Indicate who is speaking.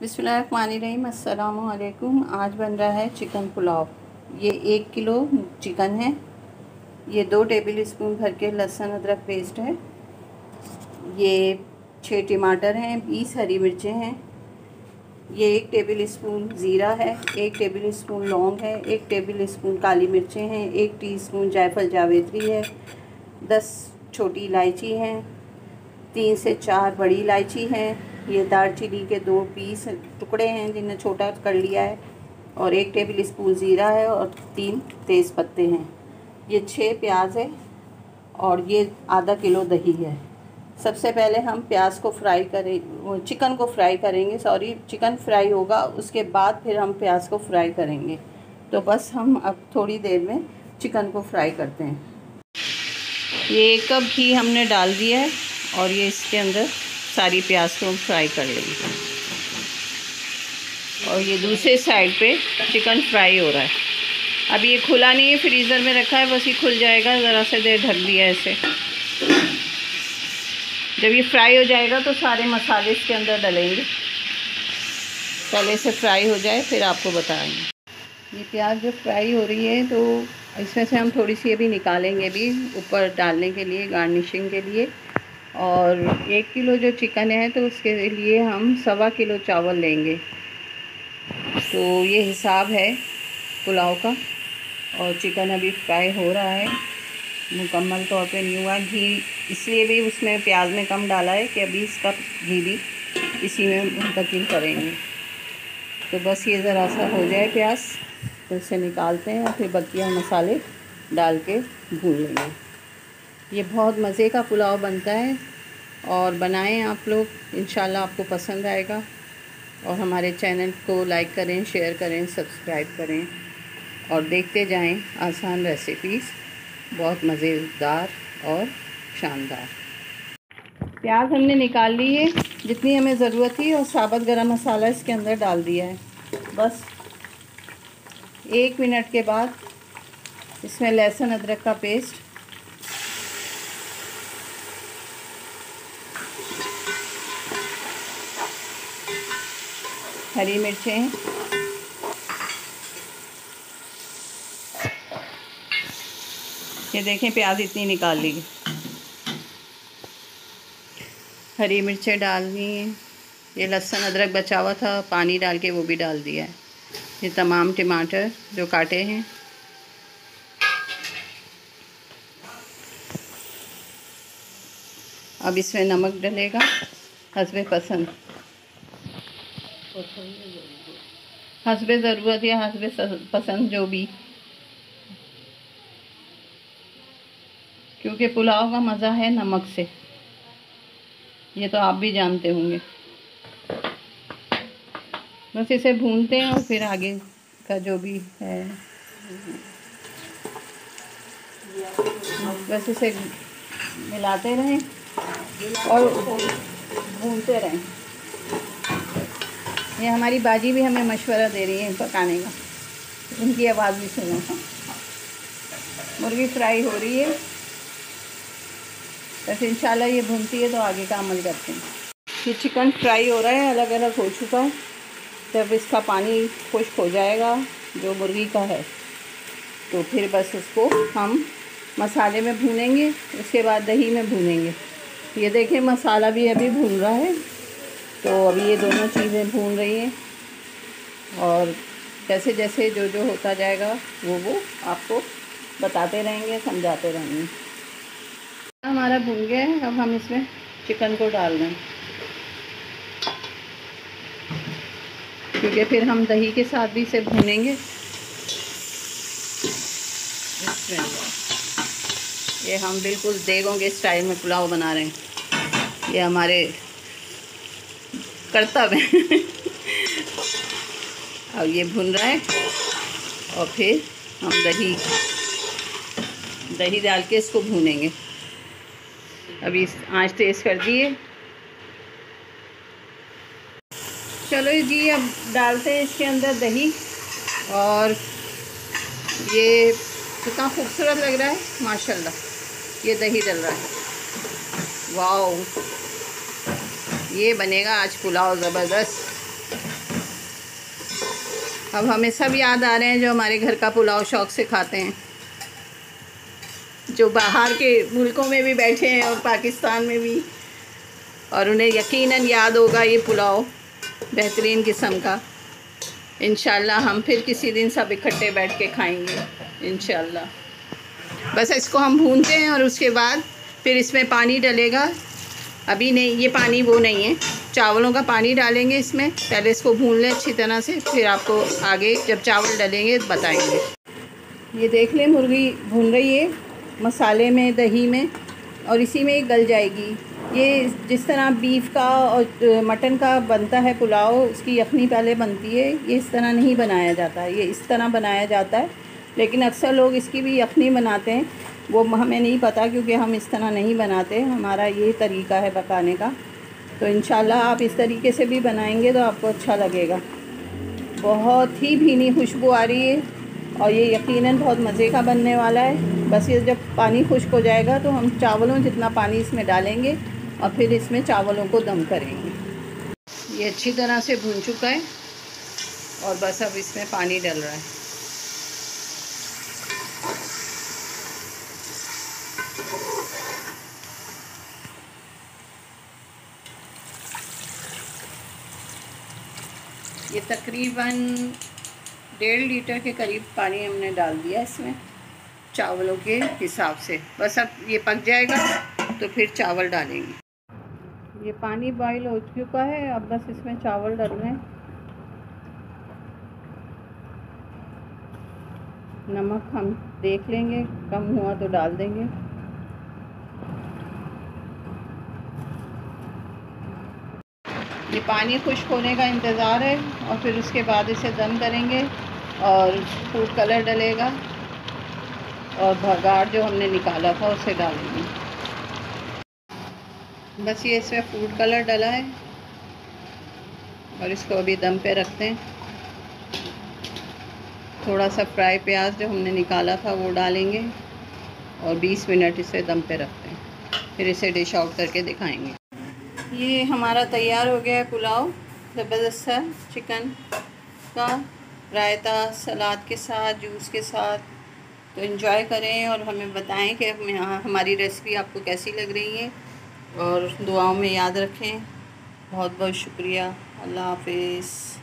Speaker 1: बिस्मिल्लाहिर्रहमानिर्रहीम। अस्सलामु अलैकुम। आज बन रहा है चिकन पुलाव। ये 1 किलो चिकन है। ये 2 टेबल स्पून भर के लहसुन अदरक पेस्ट है। ये 6 टमाटर हैं, 20 हरी मिर्चें हैं। ये 1 टेबल स्पून ज़ीरा है, 1 टेबल स्पून लौंग है, 1 टेबल स्पून काली मिर्चें हैं, 1 टीस्पून जायफल जावित्री है, 10 छोटी इलायची हैं, 3 से 4 बड़ी इलायची हैं। ये दालचीनी के 2 पीस टुकड़े हैं जिन्हें छोटा कर लिया है, और 1 टेबल स्पून ज़ीरा है और 3 तेज़ पत्ते हैं। ये 6 प्याज है और ये आधा किलो दही है। सबसे पहले हम प्याज को फ्राई करें, चिकन को फ्राई करेंगे। चिकन फ्राई होगा, उसके बाद फिर हम प्याज को फ्राई करेंगे। तो बस हम अब थोड़ी देर में चिकन को फ्राई करते हैं। ये 1 कप घी हमने डाल दिया है और ये इसके अंदर सारी प्याज को हम फ्राई कर लेंगे। और ये दूसरे साइड पे चिकन फ्राई हो रहा है। अब ये खुला नहीं है, फ्रीज़र में रखा है, बस ये खुल जाएगा। ज़रा से देर ढक दिया है इसे। जब ये फ्राई हो जाएगा तो सारे मसाले इसके अंदर डलेंगे। पहले से फ्राई हो जाए फिर आपको बताएंगे। ये प्याज जो फ्राई हो रही है तो इसमें से हम थोड़ी सी अभी निकालेंगे, अभी ऊपर डालने के लिए, गार्निशिंग के लिए। और 1 किलो जो चिकन है तो उसके लिए हम 1.25 किलो चावल लेंगे। तो ये हिसाब है पुलाव का। और चिकन अभी फ्राई हो रहा है, मुकम्मल तौर पे नहीं हुआ। घी इसलिए भी उसमें प्याज में कम डाला है कि अभी इसका घी भी इसी में मुंतकिल करेंगे। तो बस ये ज़रा सा हो जाए प्याज तो इसे निकालते हैं और फिर बकिया मसाले डाल के भून लेंगे। ये बहुत मज़े का पुलाव बनता है और बनाएं आप लोग, इंशाल्लाह आपको पसंद आएगा। और हमारे चैनल को लाइक करें, शेयर करें, सब्सक्राइब करें और देखते जाएं आसान रेसिपीज़, बहुत मज़ेदार और शानदार। प्याज हमने निकाल ली है जितनी हमें ज़रूरत थी, और साबुत गरम मसाला इसके अंदर डाल दिया है। बस 1 मिनट के बाद इसमें लहसुन अदरक का पेस्ट, हरी मिर्चें, ये देखें प्याज इतनी निकाल ली, हरी मिर्चें डालनी है। ये लहसुन अदरक बचा हुआ था, पानी डाल के वो भी डाल दिया है। ये तमाम टमाटर जो काटे हैं, अब इसमें नमक डलेगा हस्बे पसंद, हस्बे ज़रूरत या हस्बे पसंद जो भी, क्योंकि पुलाव का मज़ा है नमक से, ये तो आप भी जानते होंगे। बस इसे भूनते हैं और फिर आगे का जो भी है बस इसे मिलाते रहें और भूनते रहें। ये हमारी बाजी भी हमें मशवरा दे रही है पकाने का, उनकी आवाज़ भी सुनो। मुर्गी फ्राई हो रही है, बस इंशाल्लाह ये भूनती है तो आगे का अमल करते हैं। ये चिकन फ्राई हो रहा है, अलग अलग हो चुका है। जब इसका पानी खुश्क हो जाएगा जो मुर्गी का है, तो फिर बस उसको हम मसाले में भूनेंगे, उसके बाद दही में भूनेंगे। ये देखें मसाला भी अभी भून रहा है, तो अभी ये दोनों चीज़ें भून रही हैं। और जैसे जैसे जो जो होता जाएगा वो आपको बताते रहेंगे, समझाते रहेंगे। हमारा भून गया है, अब हम इसमें चिकन को डाल दें, क्योंकि फिर हम दही के साथ भी इसे भूनेंगे। ये हम बिल्कुल देगों के स्टाइल में पुलाव बना रहे हैं, ये हमारे कर्तव्य है। अब ये भुन रहा है और फिर हम दही डाल के इसको भूनेंगे। अभी आंच तेज़ कर दिए। चलो जी, अब डालते हैं इसके अंदर दही। और ये कितना खूबसूरत लग रहा है माशाल्लाह, ये दही डल रहा है। वाओ, ये बनेगा आज पुलाव ज़बरदस्त। अब हमें सब याद आ रहे हैं जो हमारे घर का पुलाव शौक़ से खाते हैं, जो बाहर के मुल्कों में भी बैठे हैं और पाकिस्तान में भी, और उन्हें यकीनन याद होगा ये पुलाव बेहतरीन किस्म का। इंशाल्लाह हम फिर किसी दिन सब इकट्ठे बैठ के खाएंगे इंशाल्लाह। बस इसको हम भूनते हैं और उसके बाद फिर इसमें पानी डलेगा। अभी नहीं, ये पानी वो नहीं है, चावलों का पानी डालेंगे इसमें। पहले इसको भून लें अच्छी तरह से, फिर आपको आगे जब चावल डलेंगे बताएंगे। ये देख लें, मुर्गी भून रही है मसाले में, दही में, और इसी में गल जाएगी। ये जिस तरह बीफ का और मटन का बनता है पुलाव, उसकी यखनी पहले बनती है, ये इस तरह नहीं बनाया जाता, ये इस तरह बनाया जाता है। लेकिन अक्सर लोग इसकी भी यखनी बनाते हैं, वो हमें नहीं पता क्योंकि हम इस तरह नहीं बनाते, हमारा ये तरीका है पकाने का। तो इंशाल्लाह आप इस तरीके से भी बनाएंगे तो आपको अच्छा लगेगा। बहुत ही भीनी खुशबू आ रही है और ये यकीनन बहुत मज़े का बनने वाला है। बस ये जब पानी खुश्क हो जाएगा तो हम चावलों जितना पानी इसमें डालेंगे और फिर इसमें चावलों को दम करेंगे। ये अच्छी तरह से भून चुका है और बस अब इसमें पानी डल रहा है। ये तकरीबन 1.5 लीटर के करीब पानी हमने डाल दिया इसमें चावलों के हिसाब से। बस अब ये पक जाएगा तो फिर चावल डालेंगे। ये पानी बॉईल हो चुका है, अब बस इसमें चावल डाल रहे हैं। नमक हम देख लेंगे, कम हुआ तो डाल देंगे। ये पानी खुश्क होने का इंतज़ार है और फिर उसके बाद इसे दम करेंगे और फूड कलर डलेगा और भगाड़ जो हमने निकाला था उसे डालेंगे। बस ये इसमें फूड कलर डला है और इसको अभी दम पे रखते हैं। थोड़ा सा फ्राई प्याज जो हमने निकाला था वो डालेंगे और 20 मिनट इसे दम पे रखते हैं, फिर इसे डिश आउट करके दिखाएंगे। ये हमारा तैयार हो गया है पुलाव, ज़बरदस्त सा चिकन का, रायता सलाद के साथ, जूस के साथ। तो एंजॉय करें और हमें बताएं कि हमारी रेसिपी आपको कैसी लग रही है, और दुआओं में याद रखें। बहुत बहुत शुक्रिया। अल्लाह हाफिज़।